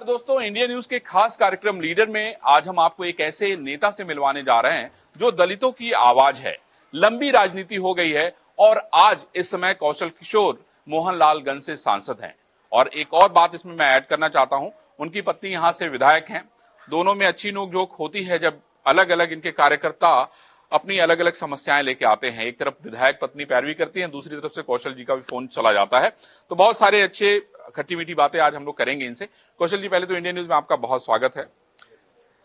दोस्तों, India news के खास कार्यक्रम लीडर में आज हम आपको एक ऐसे नेता से मिलवाने जा रहे हैं जो दलितों की आवाज है। लंबी राजनीति हो गई है और आज इस समय कौशल किशोर मोहनलालगंज से सांसद हैं। और एक और बात इसमें मैं ऐड करना चाहता हूं, उनकी पत्नी यहां से विधायक हैं। दोनों में अच्छी नोकझोंक होती है जब अलग अलग इनके कार्यकर्ता अपनी अलग अलग समस्याएं लेके आते हैं। एक तरफ विधायक पत्नी पैरवी करती है, दूसरी तरफ से कौशल जी का भी फोन चला जाता है। तो बहुत सारे अच्छे खट्टी मीठी बातें आज हम लोग करेंगे इनसे। कौशल जी, पहले तो इंडिया न्यूज में आपका बहुत स्वागत है।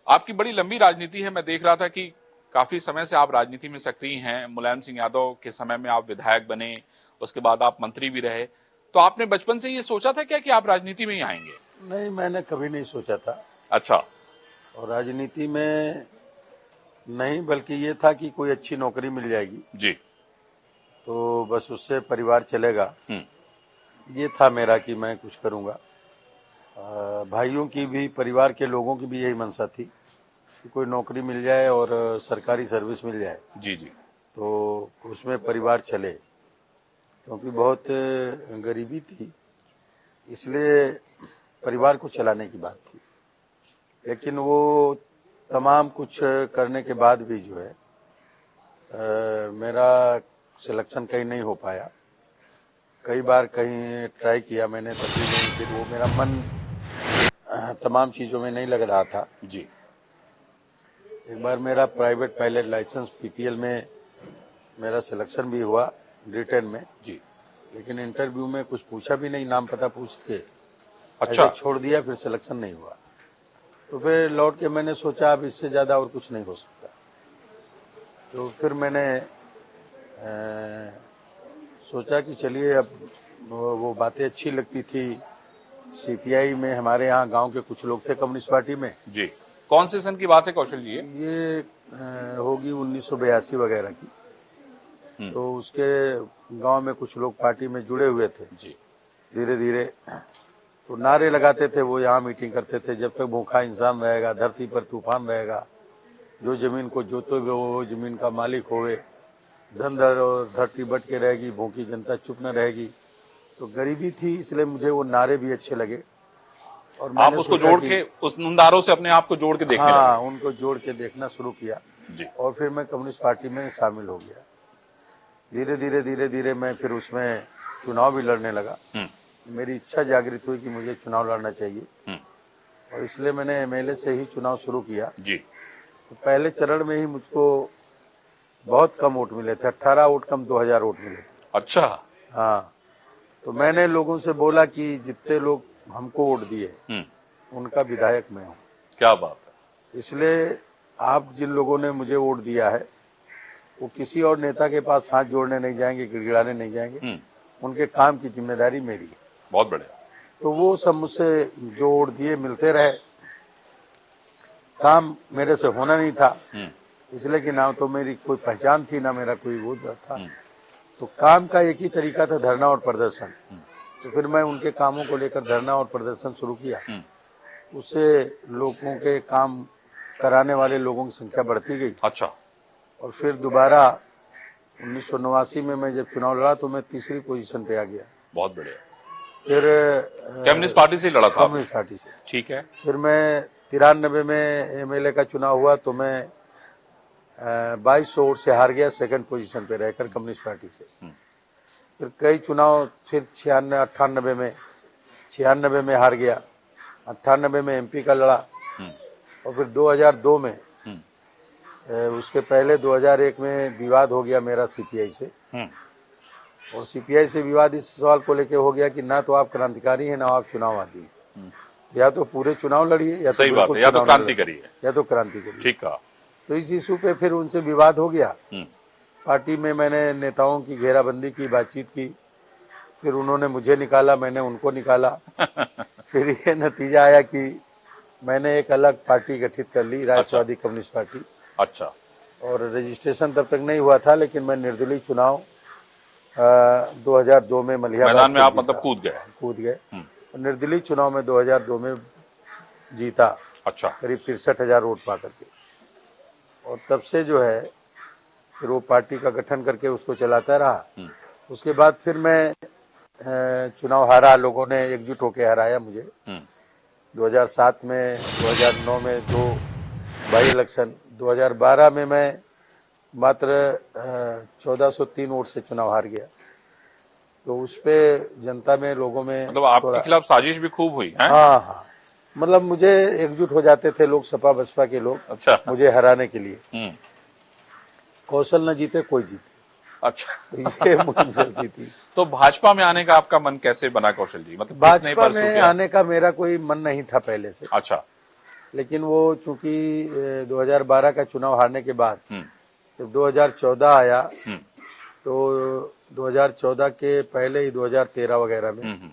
आपकी बड़ी लंबी राजनीति है। मैं देख रहा था कि काफी समय से आप राजनीति में सक्रिय हैं। मुलायम सिंह यादव के समय में आप विधायक बने, उसके बाद आप मंत्री भी रहे। तो आपने बचपन से ये सोचा था क्या कि आप राजनीति में ही आएंगे? नहीं, मैंने कभी नहीं सोचा था। अच्छा। और राजनीति में नहीं, बल्कि ये था कि कोई अच्छी नौकरी मिल जाएगी जी, तो बस उससे परिवार चलेगा। ये था मेरा कि मैं कुछ करूंगा। भाइयों की भी, परिवार के लोगों की भी यही मंशा थी कि कोई नौकरी मिल जाए और सरकारी सर्विस मिल जाए जी जी, तो उसमें परिवार चले, क्योंकि बहुत गरीबी थी, इसलिए परिवार को चलाने की बात थी। लेकिन वो तमाम कुछ करने के बाद भी जो है मेरा सिलेक्शन कहीं नहीं हो पाया। कई बार कहीं ट्राई किया मैंने, तब भी नहीं। फिर वो मेरा मन तमाम चीज़ों में नहीं लग रहा था जी। एक बार मेरा प्राइवेट पायलट लाइसेंस पीपीएल में मेरा सिलेक्शन भी हुआ रिटर्न में जी। लेकिन इंटरव्यू में कुछ पूछा भी नहीं, नाम पता पूछ के अच्छा। ऐसे छोड़ दिया। फिर सिलेक्शन नहीं हुआ तो फिर लौट के मैंने सोचा अब इससे ज़्यादा और कुछ नहीं हो सकता। तो फिर मैंने सोचा कि चलिए, अब वो बातें अच्छी लगती थी। सीपीआई में हमारे यहाँ गांव के कुछ लोग थे कम्युनिस्ट पार्टी में। जी। कौन से सन की बात है कौशल जी? ये होगी 1982 वगैरह की। तो उसके गांव में कुछ लोग पार्टी में जुड़े हुए थे जी। धीरे धीरे। तो नारे लगाते थे, वो यहाँ मीटिंग करते थे, जब तक भूखा इंसान रहेगा धरती पर तूफान रहेगा, जो जमीन को जोते हुए वो जमीन का मालिक होवे, धन दर और धरती बट के रहेगी, भूखी जनता चुप न रहेगी। तो गरीबी थी, इसलिए मुझे वो नारे भी अच्छे लगे। और आप उसको जोड़ के, उस नारों से अपने आप को जोड़ के देखने लगे? हाँ, उनको जोड़ के देखना शुरू किया जी। और फिर मैं कम्युनिस्ट पार्टी में शामिल हो गया। धीरे धीरे मैं फिर उसमें चुनाव भी लड़ने लगा। मेरी इच्छा जागृत हुई कि मुझे चुनाव लड़ना चाहिए और इसलिए मैंने एमएलए से ही चुनाव शुरू किया जी। तो पहले चरण में ही मुझको बहुत कम वोट मिले थे, 18 वोट कम 2000 वोट मिले थे। अच्छा। हाँ, तो मैंने लोगों से बोला कि जितने लोग हमको वोट दिए उनका विधायक मैं हूँ। क्या बात है। इसलिए आप जिन लोगों ने मुझे वोट दिया है वो किसी और नेता के पास हाथ जोड़ने नहीं जाएंगे, गिड़गिड़ाने नहीं जाएंगे। उनके काम की जिम्मेदारी मेरी है। बहुत बढ़िया। तो वो सब मुझसे जो वोट दिए मिलते रहे। काम मेरे से होना नहीं था, इसलिए कि ना तो मेरी कोई पहचान थी, ना मेरा कोई वो था। तो काम का एक ही तरीका था, धरना और प्रदर्शन। तो फिर मैं उनके कामों को लेकर धरना और प्रदर्शन शुरू किया। उससे लोगों के काम कराने वाले लोगों की संख्या बढ़ती गई। अच्छा। और फिर दोबारा 1989 में मैं जब चुनाव लड़ा तो मैं तीसरी पोजीशन पे आ गया। बहुत बढ़िया। फिर कम्युनिस्ट पार्टी से लड़ा था? कम्युनिस्ट पार्टी से। ठीक है। फिर मैं 93 में एमएलए का चुनाव हुआ तो मैं 2200 वोट से हार गया, सेकंड पोजीशन पे रहकर कम्युनिस्ट पार्टी से। फिर कई चुनाव, फिर 96 में हार गया, 98 में एमपी का लड़ा और फिर 2002 में उसके पहले 2001 में विवाद हो गया मेरा सीपीआई से। और सीपीआई से विवाद इस सवाल को लेके हो गया कि ना तो आप क्रांतिकारी हैं, ना आप चुनाववादी हैं। या तो पूरे चुनाव लड़िए, या सही तो बात है, या तो क्रांतिकारी है, या तो क्रांतिकारी। ठीक है। तो इस इशू पे फिर उनसे विवाद हो गया। पार्टी में मैंने नेताओं की घेराबंदी की, बातचीत की। फिर उन्होंने मुझे निकाला, मैंने उनको निकाला। फिर ये नतीजा आया कि मैंने एक अलग पार्टी गठित कर ली, राष्ट्रवादी कम्युनिस्ट पार्टी। अच्छा। और रजिस्ट्रेशन तब तक नहीं हुआ था, लेकिन मैं निर्दलीय चुनाव 2002 में मलिहाबाद मैदान में आप जीता। मतलब कूद गए? और निर्दलीय चुनाव में 2002 में जीता। अच्छा। करीब 63,000 वोट पा करके। और तब से जो है फिर वो पार्टी का गठन करके उसको चलाता रहा। उसके बाद फिर मैं चुनाव हारा, लोगों ने एकजुट होकर हराया मुझे। 2007 में, 2009 में 2 बाई इलेक्शन, 2012 में मैं मात्र 1403 वोट से चुनाव हार गया। तो उस पे जनता में, लोगों में मतलब आपके खिलाफ साजिश भी खूब हुई है? हाँ, मतलब मुझे एकजुट हो जाते थे लोग, सपा बसपा के लोग, अच्छा, मुझे हराने के लिए। कौशल न जीते कोई जीते। अच्छा, तो ये मुहिम चलती थी। तो भाजपा में आने का आपका मन कैसे बना कौशल जी? मतलब किसने भाजपा परसू में किया? आने का मेरा कोई मन नहीं था पहले से, अच्छा, लेकिन वो चूंकि 2012 का चुनाव हारने के बाद जब 2014 आया, तो 2014 के पहले ही 2013 वगैरह में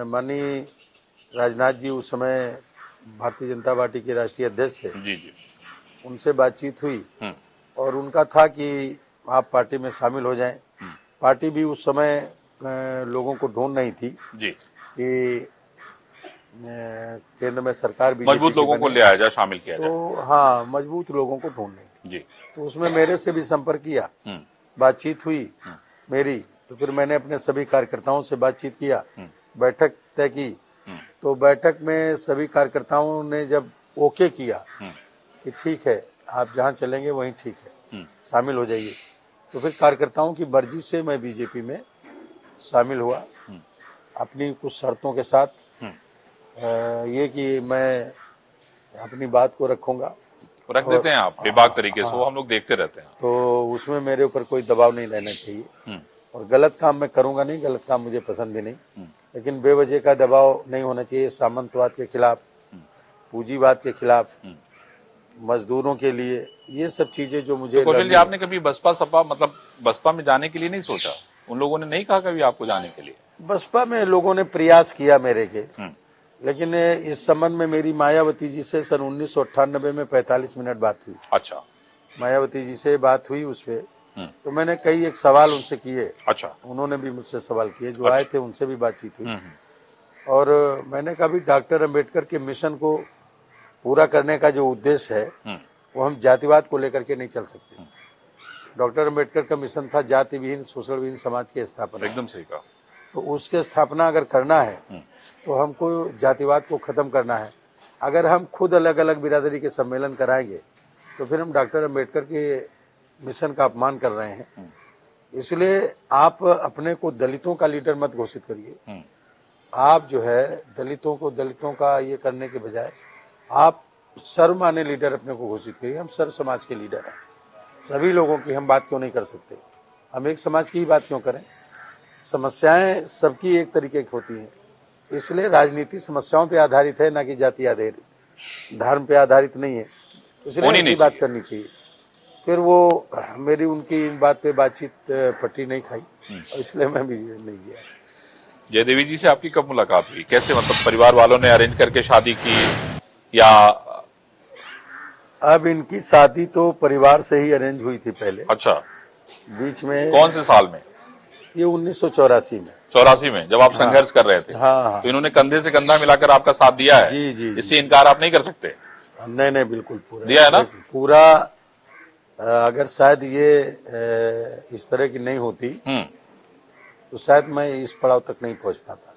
माननीय राजनाथ जी उस समय भारतीय जनता पार्टी के राष्ट्रीय अध्यक्ष थे, जी जी, उनसे बातचीत हुई और उनका था कि आप पार्टी में शामिल हो जाएं। पार्टी भी उस समय लोगों को ढूंढ नहीं थी जी, कि केंद्र में सरकार बीजेपी मजबूत लोगों को ले आया जाए, शामिल किया जाए। तो हाँ, मजबूत लोगों को ढूंढ नहीं थी। जी, तो उसमें मेरे से भी संपर्क किया, बातचीत हुई मेरी। तो फिर मैंने अपने सभी कार्यकर्ताओं से बातचीत किया, बैठक तय की। तो बैठक में सभी कार्यकर्ताओं ने जब ओके किया कि ठीक है, आप जहां चलेंगे वहीं ठीक है, शामिल हो जाइए, तो फिर कार्यकर्ताओं की मर्जी से मैं बीजेपी में शामिल हुआ, अपनी कुछ शर्तों के साथ। ये कि मैं अपनी बात को रखूंगा। रख देते हैं आप बेबाक तरीके से, वो हम लोग देखते रहते हैं। तो उसमें मेरे ऊपर कोई दबाव नहीं रहना चाहिए, और गलत काम मैं करूंगा नहीं, गलत काम मुझे पसंद भी नहीं, लेकिन बेवजह का दबाव नहीं होना चाहिए। सामंतवाद के खिलाफ, पूंजीवाद के खिलाफ, मजदूरों के लिए, ये सब चीजें जो मुझे तो कौशल जी, आपने कभी बसपा सपा मतलब बसपा में जाने के लिए नहीं सोचा? उन लोगों ने नहीं कहा कभी आपको जाने के लिए? बसपा में लोगों ने प्रयास किया मेरे के, लेकिन इस संबंध में मेरी मायावती जी से सन 1998 में 45 मिनट बात हुई। अच्छा, मायावती जी से बात हुई उस पे, तो मैंने कई एक सवाल उनसे किए। अच्छा, उन्होंने भी मुझसे सवाल किए, जो आए थे उनसे भी बातचीत हुई। और मैंने कहा भी डॉक्टर अंबेडकर के मिशन को पूरा करने का जो उद्देश्य है, वो हम जातिवाद को लेकर के नहीं चल सकते। डॉक्टर अंबेडकर का मिशन था जाति विहीन, शोषण विहीन समाज की स्थापना। एकदम सही कहा। तो उसके स्थापना अगर करना है तो हमको जातिवाद को खत्म करना है। अगर हम खुद अलग अलग बिरादरी के सम्मेलन कराएंगे तो फिर हम डॉक्टर अंबेडकर के मिशन का अपमान कर रहे हैं। इसलिए आप अपने को दलितों का लीडर मत घोषित करिए। आप जो है दलितों का ये करने के बजाय आप सर्वमान्य लीडर अपने को घोषित करिए। हम सर्व समाज के लीडर हैं, सभी लोगों की हम बात क्यों नहीं कर सकते? हम एक समाज की ही बात क्यों करें? समस्याएं सबकी एक तरीके की होती हैं, इसलिए राजनीति समस्याओं पे आधारित है, ना कि जाति आधारित, धर्म पे आधारित नहीं है। इसलिए ऐसी बात करनी चाहिए। फिर वो मेरी उनकी इन बात पे बातचीत पट्टी नहीं खाई, और इसलिए मैं भी नहीं गया। जयदेवी जी से आपकी कब मुलाकात हुई? कैसे, मतलब परिवार वालों ने अरेंज करके शादी की या? अब इनकी शादी तो परिवार से ही अरेंज हुई थी पहले। अच्छा, बीच में कौन से साल में? ये 1984 में। 84 में, जब आप संघर्ष कर रहे थे। हाँ। तो इन्होंने कंधे से कंधा मिलाकर आपका साथ दिया है? जी जी, इससे इनकार आप नहीं कर सकते? नहीं, बिल्कुल पूरा दिया है ना? पूरा। अगर शायद ये इस तरह की नहीं होती तो शायद मैं इस पड़ाव तक नहीं पहुंच पाता,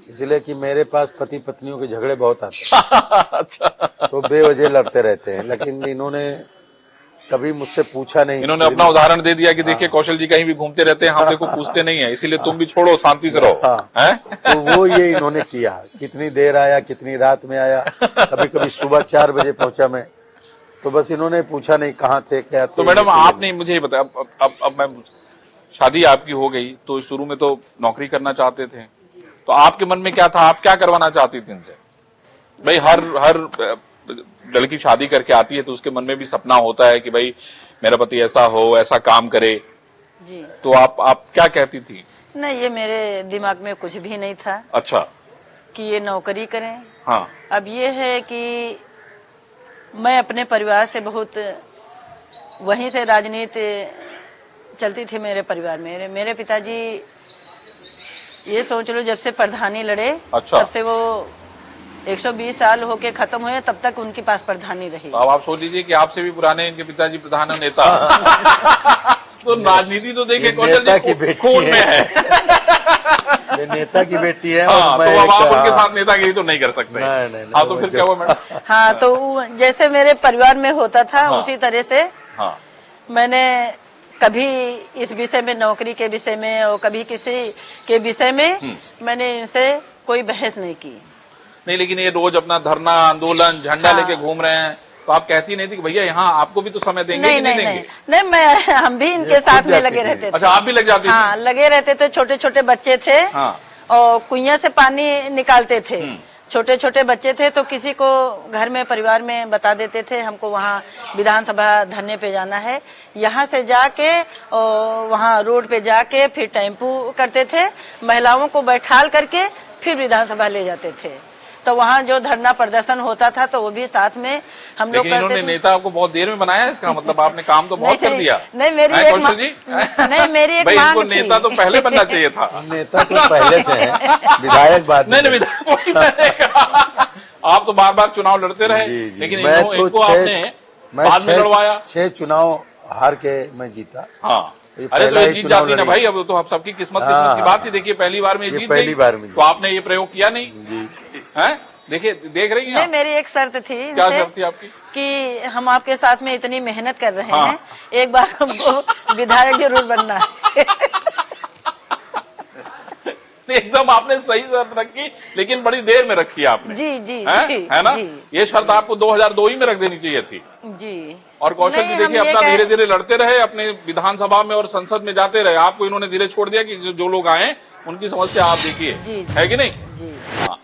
इसलिए कि मेरे पास पति पत्नियों के झगड़े बहुत आते हैं। अच्छा, तो बेवजह लड़ते रहते हैं, लेकिन इन्होंने कभी मुझसे पूछा नहीं। इन्होंने अपना उदाहरण दे दिया कि देखिए कौशल जी कहीं भी घूमते रहते हैं, हम देखो पूछते नहीं है, इसीलिए तुम भी छोड़ो, शांति से रहो। हैं? तो वो ये इन्होंने किया। कितनी देर आया, कितनी रात में आया, कभी कभी सुबह 4 बजे पहुंचा मैं, तो बस इन्होंने पूछा नहीं कहाँ थे, क्या थे। तो मैडम आपने मुझे ये बताया, अब मैं, शादी आपकी हो गई तो शुरू में तो नौकरी करना चाहते थे, तो आपके मन में क्या था? आप क्या करवाना चाहती थी इनसे? भाई हर लड़की शादी करके आती है तो उसके मन में भी सपना होता है कि भाई मेरा पति ऐसा हो, ऐसा काम करे जी। तो आप क्या कहती थी? नहीं, ये मेरे दिमाग में कुछ भी नहीं था। अच्छा, कि ये नौकरी करें। हाँ। अब ये है कि मैं अपने परिवार से बहुत, वहीं से राजनीति चलती थी मेरे परिवार में। मेरे पिताजी, ये सोच लो, जब से प्रधानी लड़े, अच्छा, तब से वो 120 साल होके खत्म हुए, तब तक उनके पास प्रधानी रही। तो अब आप सोच लीजिए कि आपसे भी पुराने इनके पिताजी प्रधान और नेता। तो राजनीति तो देखिए कौशल जी खून में है। ये नेता की बेटी है। हाँ, और तो मैं अब आप उनके हाँ, साथ नेतागिरी तो नहीं कर सकते। नहीं, हाँ, तो वो फिर क्या हुआ मैडम? हाँ, तो जैसे मेरे परिवार में होता था हाँ। उसी तरह से हाँ, मैंने कभी इस विषय में, नौकरी के विषय में और कभी किसी के विषय में मैंने इनसे कोई बहस नहीं की। नहीं, लेकिन ये रोज अपना धरना, आंदोलन, झंडा हाँ। लेके घूम रहे हैं, तो आप कहती नहीं थी कि भैया यहाँ आपको भी तो समय देंगे नहीं कि नहीं नहीं देंगे? नहीं नहीं, मैं हम भी इनके ये साथ खुद में जाती लगे थी। रहते थे। अच्छा, आप भी लग जाती हाँ, थी? लगे रहते थे। छोटे छोटे बच्चे थे हाँ। और कुइयां से पानी निकालते थे। छोटे छोटे बच्चे थे तो किसी को घर में, परिवार में बता देते थे हमको वहाँ विधानसभा धरने पे जाना है। यहाँ से जाके और वहाँ रोड पे जाके फिर टेम्पू करते थे, महिलाओं को बैठाल करके फिर विधानसभा ले जाते थे। तो वहाँ जो धरना प्रदर्शन होता था तो वो भी साथ में हम लोग लेकिन इन्होंने करते थे। नेता आपको बहुत देर में बनाया, इसका मतलब आपने काम तो बहुत कर दिया। नहीं, मेरी हैं, एक कौशल जी? नहीं, मेरी एक भाई, मांग इनको थी। नेता तो पहले बनना चाहिए था। नेता तो पहले से है, विधायक बाद में। नहीं, विधायक वही मैंने कहा। आप तो बार बार चुनाव लड़ते रहे, जी, जी। लेकिन मैं तो इनको आपने बाद में लड़वाया। 6 चुनाव हार के मैं जीता। हाँ, ये अरे तो पहला ये ही जीत चुनाव जाती ना लड़ी। भाई, अब तो आप सबकी किस्मत हाँ, की बात थी। देखिए, पहली बार में ये जीत पहली गई, बार में तो आपने ये प्रयोग किया नहीं जी। है? देखिए, देख रही हैं नहीं, आप? मेरी एक शर्त थी क्या इनसे शर्त थी आपकी? कि हम आपके साथ में इतनी मेहनत कर रहे हाँ। हैं, एक बार हमको विधायक जरूर बनना है। एकदम आपने सही शर्त रखी, लेकिन बड़ी देर में रखी आपने। जी जी है? जी, है ना? जी ये शर्त आपको 2002 ही में रख देनी चाहिए थी। जी। और कौशल जी नहीं, देखिए, हम ये अपना कह- धीरे धीरे लड़ते रहे, अपने विधानसभा में और संसद में जाते रहे। आपको इन्होंने धीरे छोड़ दिया कि जो लोग आए उनकी समस्या आप देखिए, जी, जी। है कि नहीं? जी। हाँ।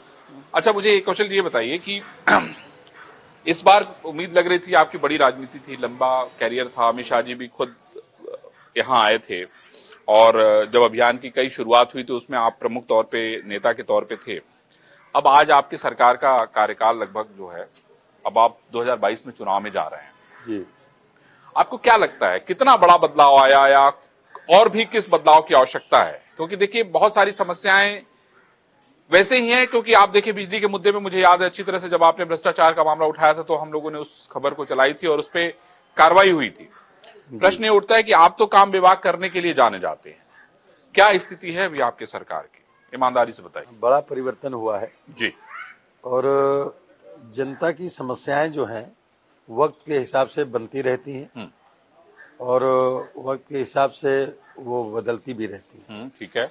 अच्छा, मुझे कौशल जी ये बताइए कि इस बार उम्मीद लग रही थी, आपकी बड़ी राजनीति थी, लंबा कैरियर था, अमित शाह जी भी खुद यहाँ आए थे, और जब अभियान की कई शुरुआत हुई तो उसमें आप प्रमुख तौर पे, नेता के तौर पे थे। अब आज आपकी सरकार का कार्यकाल लगभग जो है, अब आप 2022 में चुनाव में जा रहे हैं। जी। आपको क्या लगता है, कितना बड़ा बदलाव आया, या और भी किस बदलाव की आवश्यकता है? क्योंकि देखिए, बहुत सारी समस्याएं वैसे ही हैं, क्योंकि आप देखिए, बिजली के मुद्दे पे मुझे याद है अच्छी तरह से, जब आपने भ्रष्टाचार का मामला उठाया था तो हम लोगों ने उस खबर को चलाई थी और उस पर कार्रवाई हुई थी। प्रश्न ये उठता है कि आप तो काम विभाग करने के लिए जाने जाते हैं, क्या स्थिति है अभी आपकी सरकार की? ईमानदारी से बताइए। बड़ा परिवर्तन हुआ है जी। और जनता की समस्याएं जो हैं वक्त के हिसाब से बनती रहती हैं और वक्त के हिसाब से वो बदलती भी रहती हैं। ठीक है।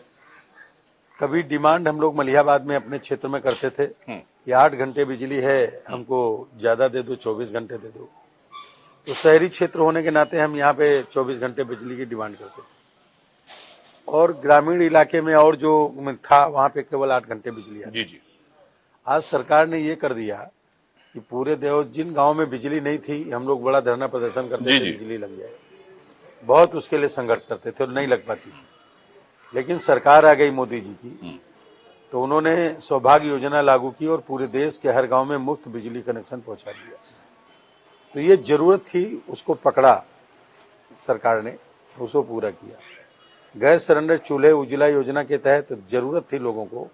कभी डिमांड हम लोग मलिहाबाद में अपने क्षेत्र में करते थे कि 8 घंटे बिजली है, हमको ज्यादा दे दो, 24 घंटे दे दो। तो शहरी क्षेत्र होने के नाते हम यहाँ पे 24 घंटे बिजली की डिमांड करते थे, और ग्रामीण इलाके में और जो था वहाँ पे केवल 8 घंटे बिजली आती। जी जी। आज सरकार ने ये कर दिया कि पूरे देश, जिन गांव में बिजली नहीं थी, हम लोग बड़ा धरना प्रदर्शन करते जी, थे जी। बिजली लग जाए, बहुत उसके लिए संघर्ष करते थे और नहीं लग पाती थी। लेकिन सरकार आ गई मोदी जी की, तो उन्होंने सौभाग्य योजना लागू की और पूरे देश के हर गांव में मुफ्त बिजली कनेक्शन पहुंचा दिया। तो ये जरूरत थी, उसको पकड़ा सरकार ने, उसको पूरा किया। गैस सिलेंडर चूल्हे उज्ज्वला योजना के तहत जरूरत थी लोगों को,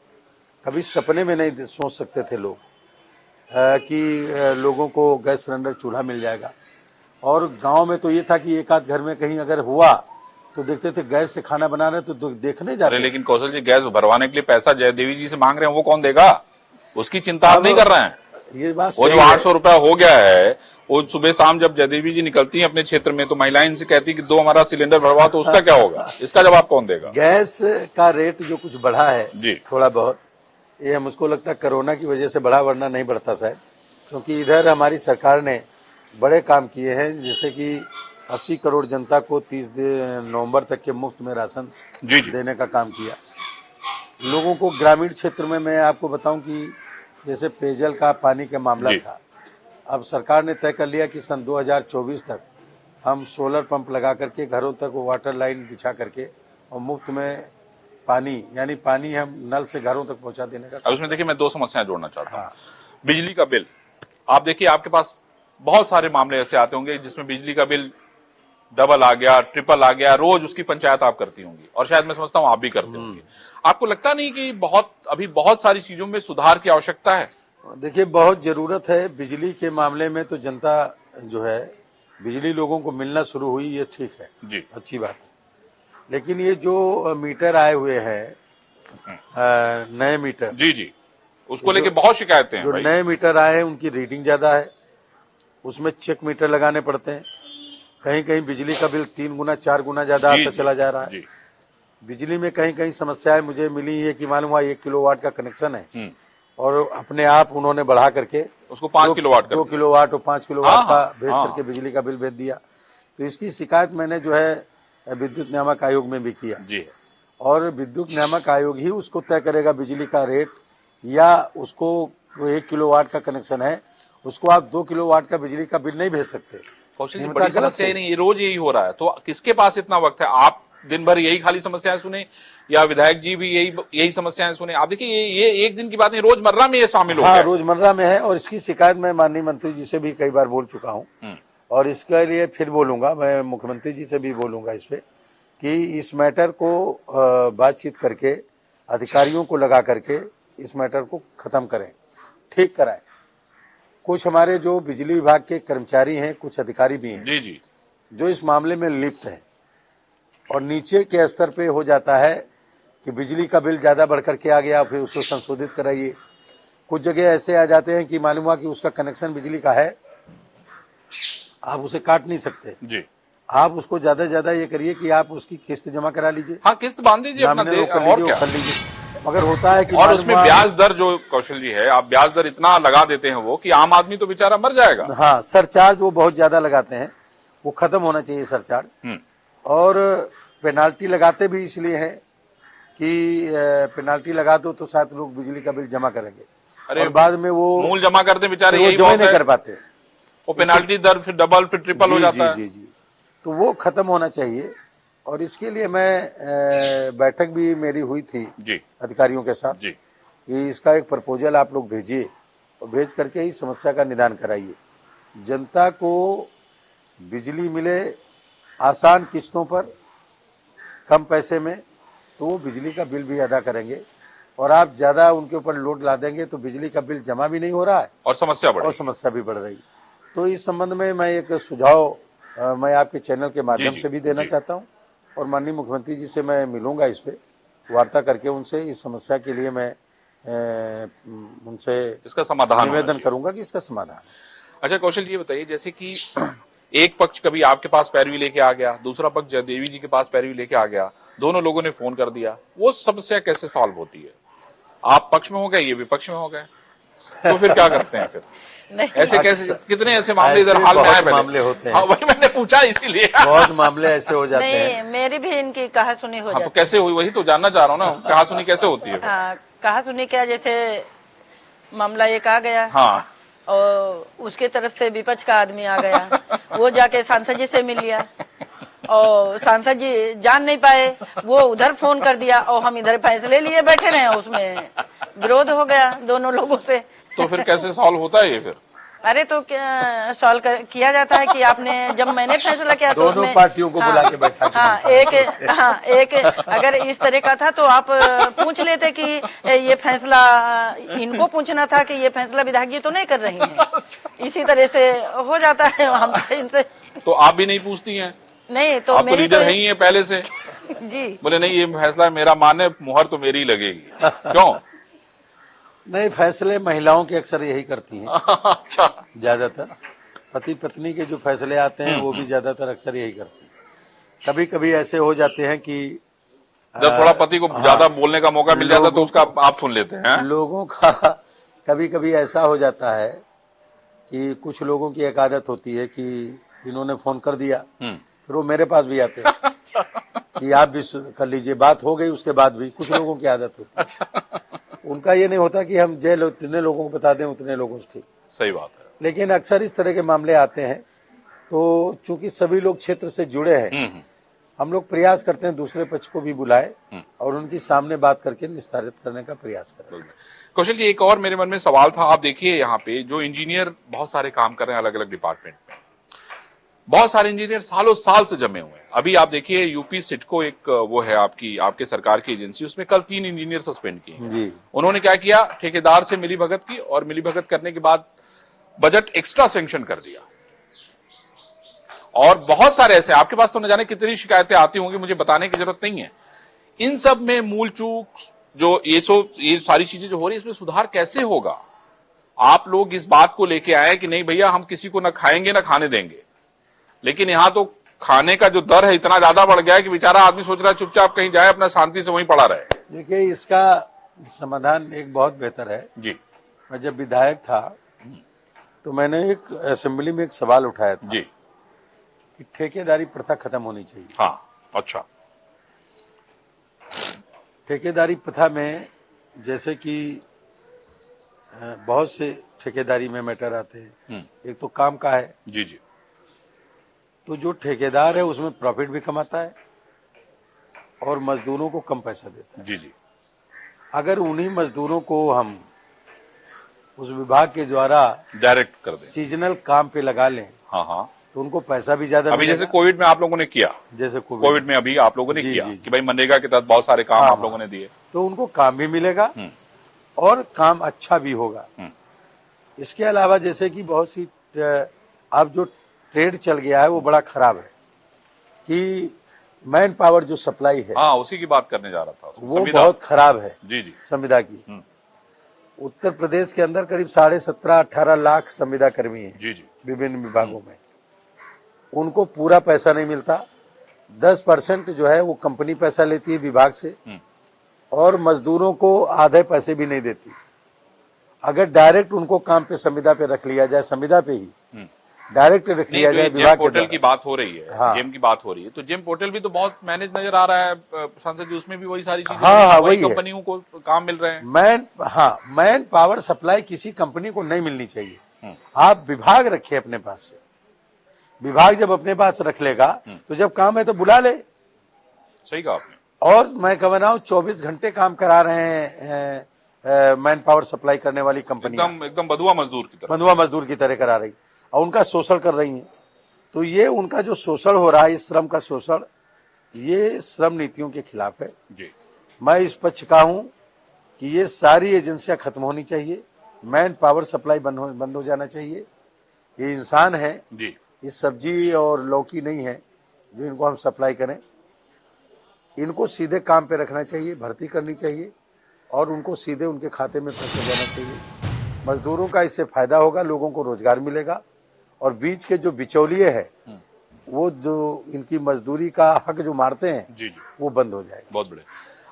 कभी सपने में नहीं सोच सकते थे लोग कि लोगों को गैस सिलेंडर चूल्हा मिल जाएगा। और गांव में तो ये था कि एक आध घर में कहीं अगर हुआ तो देखते थे गैस से खाना बना रहे, तो देखने जाते। अरे लेकिन कौशल जी, गैस भरवाने के लिए पैसा जयदेवी जी से मांग रहे हैं, वो कौन देगा? उसकी चिंता आप नहीं कर रहे हैं। ये बात वो जो सही है। 800 रुपया हो गया है, वो सुबह शाम जब जयदेवी जी निकलती हैं अपने क्षेत्र में तो महिलाएं इनसे कहती कि 2 हमारा सिलेंडर भरवा, तो उसका क्या होगा? इसका जवाब कौन देगा? गैस का रेट जो कुछ बढ़ा है जी। थोड़ा बहुत, ये मुझको लगता है कोरोना की वजह से बढ़ा, वरना नहीं बढ़ता शायद, क्योंकि इधर हमारी सरकार ने बड़े काम किए हैं, जैसे कि 80 करोड़ जनता को 30 नवंबर तक के मुफ्त में राशन जी जी। देने का काम किया। लोगों को ग्रामीण क्षेत्र में, मैं आपको बताऊं कि जैसे पेयजल का, पानी का मामला जी। था, अब सरकार ने तय कर लिया कि सन 2024 तक हम सोलर पंप लगा करके घरों तक वो वाटर लाइन बिछा करके और मुफ्त में पानी, यानी पानी हम नल से घरों तक पहुंचा देने का। अब इसमें देखिए, मैं 2 समस्याएं जोड़ना चाहता हूँ। हाँ। बिजली का बिल, आप देखिए, आपके पास बहुत सारे मामले ऐसे आते होंगे जिसमें बिजली का बिल डबल आ गया, ट्रिपल आ गया, रोज उसकी पंचायत आप करती होंगी, और शायद मैं समझता हूँ आप भी करते होंगे। आपको लगता नहीं कि अभी बहुत सारी चीजों में सुधार की आवश्यकता है? देखिए, बहुत जरूरत है बिजली के मामले में। तो जनता जो है, बिजली लोगों को मिलना शुरू हुई, ये ठीक है जी। अच्छी बात है। लेकिन ये जो मीटर आए हुए हैं नए मीटर, जी जी, उसको लेके बहुत शिकायतें हैं जो भाई। नए मीटर आए हैं उनकी रीडिंग ज्यादा है, उसमें चेक मीटर लगाने पड़ते हैं। कहीं कहीं बिजली का बिल 3 गुना 4 गुना ज्यादा जी आता जी, चला जा रहा है। जी। बिजली में कहीं कहीं समस्याएं मुझे मिली है कि मालूम हुआ 1 किलोवाट का कनेक्शन है और अपने आप उन्होंने बढ़ा करके उसको 5 किलोवाट कर 2 दिया। किलोवाट और 5 किलोवाट हाँ, का हाँ, भेज हाँ। करके बिजली का बिल भेज दिया। तो इसकी शिकायत मैंने जो है विद्युत नियामक आयोग में भी किया जी और विद्युत नियामक आयोग ही उसको तय करेगा बिजली का रेट, या उसको 1 किलोवाट का कनेक्शन है उसको आप 2 किलोवाट का बिजली का बिल नहीं भेज सकते। कौशल जी, नियमता बड़ी गलत समस्या ही है। नहीं, ये रोज यही हो रहा है, तो किसके पास इतना वक्त है? आप दिन भर यही खाली समस्याएं सुने या विधायक जी भी यही समस्याएं सुने? आप देखिए ये एक दिन की बात नहीं, रोजमर्रा में ये शामिल हो हाँ, गया। रोजमर्रा में है और इसकी शिकायत मैं माननीय मंत्री जी से भी कई बार बोल चुका हूँ और इसके लिए फिर बोलूंगा, मैं मुख्यमंत्री जी से भी बोलूंगा इस पे कि इस मैटर को बातचीत करके अधिकारियों को लगा करके इस मैटर को खत्म करें, ठीक कराएं। कुछ हमारे जो बिजली विभाग के कर्मचारी हैं, कुछ अधिकारी भी हैं जी जी, जो इस मामले में लिप्त हैं और नीचे के स्तर पे हो जाता है कि बिजली का बिल ज्यादा बढ़ करके आ गया, फिर उसको संशोधित कराइए। कुछ जगह ऐसे आ जाते हैं कि मालूम हुआ कि उसका कनेक्शन बिजली का है, आप उसे काट नहीं सकते, जी आप उसको ज्यादा से ज्यादा ये करिए कि आप उसकी किस्त जमा करा लीजिए, हाँ, किस्त बांध दीजिए अपना नामिनल दे, कर और लीजिए, क्या। वो कर लीजिए। मगर होता है कि और मालूम उसमें हुआ- ब्याज दर जो कौशल जी है, आप ब्याज दर इतना लगा देते हैं वो कि आम आदमी तो बेचारा मर जाएगा। हाँ, सरचार्ज वो बहुत ज्यादा लगाते हैं, वो खत्म होना चाहिए सरचार्ज। और पेनाल्टी लगाते भी इसलिए है कि पेनाल्टी लगा दो तो शायद लोग बिजली का बिल जमा करेंगे अरे और बाद में वो मूल जमा करते बेचारे, वो यही जमा बहुत नहीं है। कर पाते। वो पेनाल्टी दर फिर डबल फिर ट्रिपल हो जी जाता है। जी जी, तो वो खत्म होना चाहिए और इसके लिए मैं बैठक भी मेरी हुई थी जी अधिकारियों के साथ जी, कि इसका एक प्रपोजल आप लोग भेजिए और भेज करके इस समस्या का निदान कराइए। जनता को बिजली मिले आसान किस्तों पर कम पैसे में, तो वो बिजली का बिल भी अदा करेंगे और आप ज्यादा उनके ऊपर लोड ला देंगे तो बिजली का बिल जमा भी नहीं हो रहा है और समस्या बढ़ी। और समस्या भी बढ़ रही। तो इस संबंध में मैं एक सुझाव मैं आपके चैनल के माध्यम जी, से भी देना जी। चाहता हूं और माननीय मुख्यमंत्री जी से मैं मिलूंगा, इस पे वार्ता करके उनसे इस समस्या के लिए मैं उनसे इसका समाधान होना निवेदन चाहिए। करूंगा कि इसका समाधान। अच्छा कौशल जी, ये बताइए जैसे कि एक पक्ष कभी आपके पास पैरवी लेके आ गया, दूसरा पक्ष जयदेवी जी के पास पैरवी लेके आ गया, दोनों लोगों ने फोन कर दिया, वो समस्या कैसे सॉल्व होती है? आप पक्ष में हो गए, ये विपक्ष में हो गए, तो फिर क्या करते हैं फिर? नहीं, ऐसे कैसे, कितने ऐसे मामले इधर ऐसे हाल में बहुत आए पहले? मामले होते हैं। हाँ, वही मैंने पूछा इसीलिए। बहुत मामले ऐसे हो जाते हैं। नहीं, मेरी भी इनकी कहा सुनी हो हाँ, तो जाती कैसे हुई, वही तो जानना चाह रहा हूँ ना, कहा सुनी कैसे होती है? हाँ, कहा सुनी क्या, जैसे मामला एक आ गया हाँ और उसके तरफ से विपक्ष का आदमी आ गया, वो जाके सांसद जी से मिल लिया और सांसद जी जान नहीं पाए, वो उधर फोन कर दिया और हम इधर फैसले लिए बैठे रहे, उसमें विरोध हो गया दोनों लोगों से। तो फिर कैसे सॉल्व होता है ये फिर? अरे तो क्या सॉल्व किया जाता है कि आपने, जब मैंने फैसला किया तो दोनों उसमें पार्टियों को बुला के बैठा के एक अगर इस तरह का था तो आप पूछ लेते कि ये फैसला, इनको पूछना था कि ये फैसला विधायक जी तो नहीं कर रही हैं। इसी तरह से हो जाता है, हम इनसे तो आप भी नहीं पूछती हैं? नहीं तो आप तो मेरी लीडर है ही है पहले से। जी बोले नहीं, ये फैसला मेरा माने, मुहर तो मेरी लगेगी। क्यों? नहीं, फैसले महिलाओं के अक्सर यही करती हैं अच्छा, ज्यादातर। पति पत्नी के जो फैसले आते हैं वो भी ज्यादातर अक्सर यही करती हैं। कभी कभी ऐसे हो जाते हैं कि जब थोड़ा पति को ज्यादा बोलने का मौका मिल जाता है तो लोगों उसका आप सुन लेते हैं। लोगों का कभी कभी ऐसा हो जाता है कि कुछ लोगों की एक आदत होती है कि इन्होंने फोन कर दिया, फिर वो मेरे पास भी आते हैं कि आप भी कर लीजिए, बात हो गई उसके बाद भी। कुछ लोगों की आदत होती है। अच्छा, उनका ये नहीं होता कि हम जितने लोगों को बता दें उतने लोगों से ठीक। सही बात है। लेकिन अक्सर इस तरह के मामले आते हैं, तो चूंकि सभी लोग क्षेत्र से जुड़े हैं, हम लोग प्रयास करते हैं दूसरे पक्ष को भी बुलाए और उनकी सामने बात करके निस्तारित करने का प्रयास करें। कौशल जी, एक और मेरे मन में सवाल था। आप देखिए यहाँ पे जो इंजीनियर बहुत सारे काम कर रहे हैं अलग अलग डिपार्टमेंट में, बहुत सारे इंजीनियर सालों साल से जमे हुए हैं। अभी आप देखिए यूपी सिडको एक वो है आपके सरकार की एजेंसी, उसमें कल 3 इंजीनियर सस्पेंड किए हैं। जी, उन्होंने क्या किया, ठेकेदार से मिलीभगत की और मिलीभगत करने के बाद बजट एक्स्ट्रा सैंक्शन कर दिया। और बहुत सारे ऐसे, आपके पास तो न जाने कितनी शिकायतें आती होंगी, मुझे बताने की जरूरत नहीं है। इन सब में मूल चूक जो ये सारी चीजें जो हो रही है इसमें सुधार कैसे होगा? आप लोग इस बात को लेके आए कि नहीं भैया हम किसी को ना खाएंगे ना खाने देंगे, लेकिन यहाँ तो खाने का जो दर है इतना ज्यादा बढ़ गया है कि बेचारा आदमी सोच रहा है चुपचाप कहीं जाए अपना शांति से वहीं पड़ा रहे। देखिए, इसका समाधान एक बहुत बेहतर है जी मैं जब विधायक था तो मैंने एक असेंबली में एक सवाल उठाया था जी। कि ठेकेदारी प्रथा खत्म होनी चाहिए। हाँ, अच्छा। ठेकेदारी प्रथा में जैसे कि बहुत से ठेकेदारी में मैटर आते हैं। एक तो काम का है, जी जी। तो जो ठेकेदार है उसमें प्रॉफिट भी कमाता है और मजदूरों को कम पैसा देता है। जी जी। अगर उन्हीं मजदूरों को हम उस विभाग के द्वारा डायरेक्ट कर दें, सीजनल काम पे लगा लें, हाँ हाँ, तो उनको पैसा भी ज्यादा अभी मिलेगा। जैसे कोविड में आप लोगों ने किया, जैसे कोविड में अभी आप लोगों ने जी, किया जी, जी। कि भाई मनरेगा के तहत बहुत सारे काम हाँ, आप लोगों ने दिए, तो उनको काम भी मिलेगा और काम अच्छा भी होगा। इसके अलावा जैसे कि बहुत सी अब जो ट्रेड चल गया है वो बड़ा खराब है कि मैन पावर जो सप्लाई है हाँ उसी की बात करने जा रहा था। वो संविदा। बहुत खराब है। जी जी। संविदा की उत्तर प्रदेश के अंदर करीब 17.5-18 लाख संविदा कर्मी हैं जी जी। विभिन्न विभागों में। उनको पूरा पैसा नहीं मिलता, 10% जो है वो कंपनी पैसा लेती है विभाग से और मजदूरों को आधे पैसे भी नहीं देती। अगर डायरेक्ट उनको काम पे संविदा पे रख लिया जाए, संविदा पे ही डायरेक्ट रख लिया जाए जेम विभाग के पोर्टल की द्वारा। बात हो रही है, हाँ। जेम की बात हो रही है, तो जेम पोर्टल भी तो बहुत मैनेज नजर आ रहा है सांसद जी, उसमें भी वही सारी चीजें, हाँ, वही वही है। कंपनियों को काम मिल रहे हैं। मैन पावर सप्लाई किसी कंपनी को नहीं मिलनी चाहिए। आप विभाग रखिए अपने पास से, विभाग जब अपने पास रख लेगा तो जब काम है तो बुला ले। सही कहा आपने। और मैं कह रहा हूँ 24 घंटे काम करा रहे हैं मैन पावर सप्लाई करने वाली कंपनी, एकदम बंधुआ मजदूर की तरह, बंधुआ मजदूर की तरह करा रही और उनका शोषण कर रही हैं। तो ये उनका जो शोषण हो रहा है, इस श्रम का शोषण, ये श्रम नीतियों के खिलाफ है। जी। मैं इस पक्ष का हूं कि ये सारी एजेंसियां खत्म होनी चाहिए, मैन पावर सप्लाई बंद हो जाना चाहिए। ये इंसान है जी। ये सब्जी और लौकी नहीं है जो इनको हम सप्लाई करें। इनको सीधे काम पे रखना चाहिए, भर्ती करनी चाहिए और उनको सीधे उनके खाते में पैसा जाना चाहिए। मजदूरों का इससे फायदा होगा, लोगों को रोजगार मिलेगा और बीच के जो बिचौलिए हैं वो जो इनकी मजदूरी का हक जो मारते हैं जी जी, वो बंद हो जाएगा। बहुत बड़े।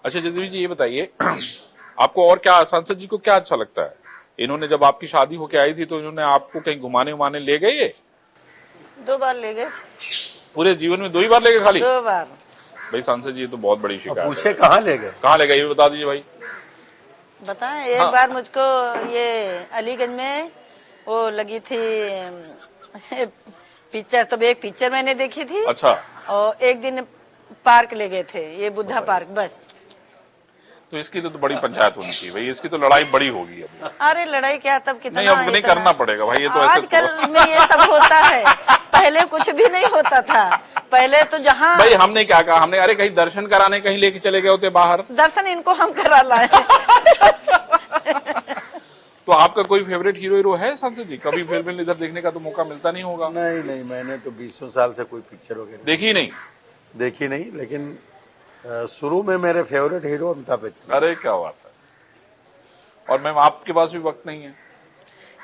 अच्छा जगदीश जी ये बताइए आपको और क्या, सांसद जी को क्या अच्छा लगता है? इन्होंने जब आपकी शादी होके आई थी तो इन्होंने आपको कहीं घुमाने उमाने ले गए? ये 2 बार ले गए। पूरे जीवन में 2 ही बार ले गए खाली? 2 बार। भाई सांसद जी ये तो बहुत बड़ी शिकायत पूछे है। कहाँ ले गए? कहाँ ले गए ये बता दीजिए भाई। बताएं, एक हाँ। बार मुझको ये अलीगंज में वो लगी थी पिक्चर, तो एक पिक्चर मैंने देखी थी। अच्छा। और एक दिन पार्क ले गए थे, ये बुद्धा पार्क, बस। तो इसकी तो बड़ी पंचायत होनी चाहिए भाई, इसकी तो लड़ाई बड़ी होगी अभी। अरे लड़ाई क्या, तब कितना नहीं अब नहीं इतना- करना पड़ेगा भाई, ये तो ऐसे आजकल में ये सब होता है, पहले कुछ भी नहीं होता था। पहले तो जहाँ भाई हमने क्या कहा, हमने अरे कहीं दर्शन कराने कहीं लेके चले गए होते बाहर। दर्शन इनको हम करा लाए। तो आपका कोई फेवरेट हीरो है सांसद जी? कभी फिल्म इधर देखने का तो मौका मिलता नहीं होगा। नहीं, मैंने तो 20 साल से कोई पिक्चर वगैरह देखी नहीं? देखी नहीं, लेकिन शुरू में मेरे फेवरेट हीरो अमिताभ बच्चन। अरे क्या बात है। और मैम आपके पास भी वक्त नहीं है?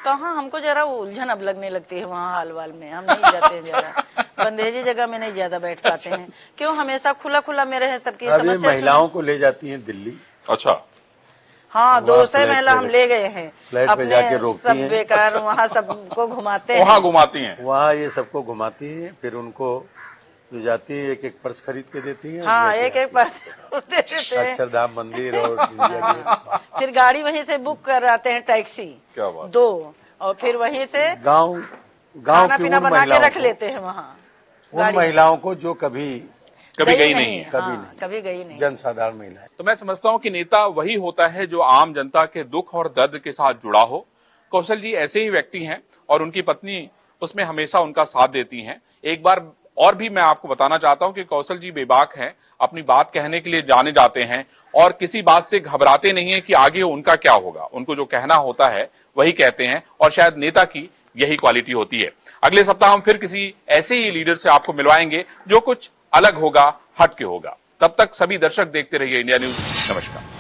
कहाँ, हमको जरा उलझन अब लगने लगती है वहाँ हाल वाल में, हम नहीं जाते हैं जरा बंदेजी जगह में नहीं ज्यादा बैठ पाते हैं। क्यों हमेशा खुला खुला में रहे, सबकी अभी समस्या महिलाओं को ले जाती हैं दिल्ली। अच्छा। हाँ, 200 फ्लैट महिला पे हम ले गए हैं, फ्लैट पे अपने जाके रोकती सब हैं। बेकार वहाँ सबको घुमाते वहाँ हैं। घुमाती हैं? वहाँ ये सबको घुमाती हैं, फिर उनको जो जाती है एक पर्स खरीद के देती हैं। हाँ, लेके एक पास दे देते हैं। अक्षरधाम मंदिर और इंडिया गेट। फिर गाड़ी वहीं से बुक कराते हैं, टैक्सी क्या बात। 2, और फिर वहीं से गांव खाना की पीना उन बना के महिलाओं रख को, लेते हैं वहाँ। उन महिलाओं को जो कभी गई नहीं है। कभी नहीं, कभी गई नहीं। जनसाधारण महिलाएं। तो मैं समझता हूं कि नेता वही होता है जो आम जनता के दुख और दर्द के साथ जुड़ा हो। कौशल जी ऐसे ही व्यक्ति हैं और उनकी पत्नी उसमें हमेशा उनका साथ देती हैं। एक बार और भी मैं आपको बताना चाहता हूं कि कौशल जी बेबाक हैं, अपनी बात कहने के लिए जाने जाते हैं और किसी बात से घबराते नहीं है कि आगे उनका क्या होगा। उनको जो कहना होता है वही कहते हैं और शायद नेता की यही क्वालिटी होती है। अगले सप्ताह हम फिर किसी ऐसे ही लीडर से आपको मिलवाएंगे जो कुछ अलग होगा, हट के होगा। तब तक सभी दर्शक देखते रहिए इंडिया न्यूज। नमस्कार।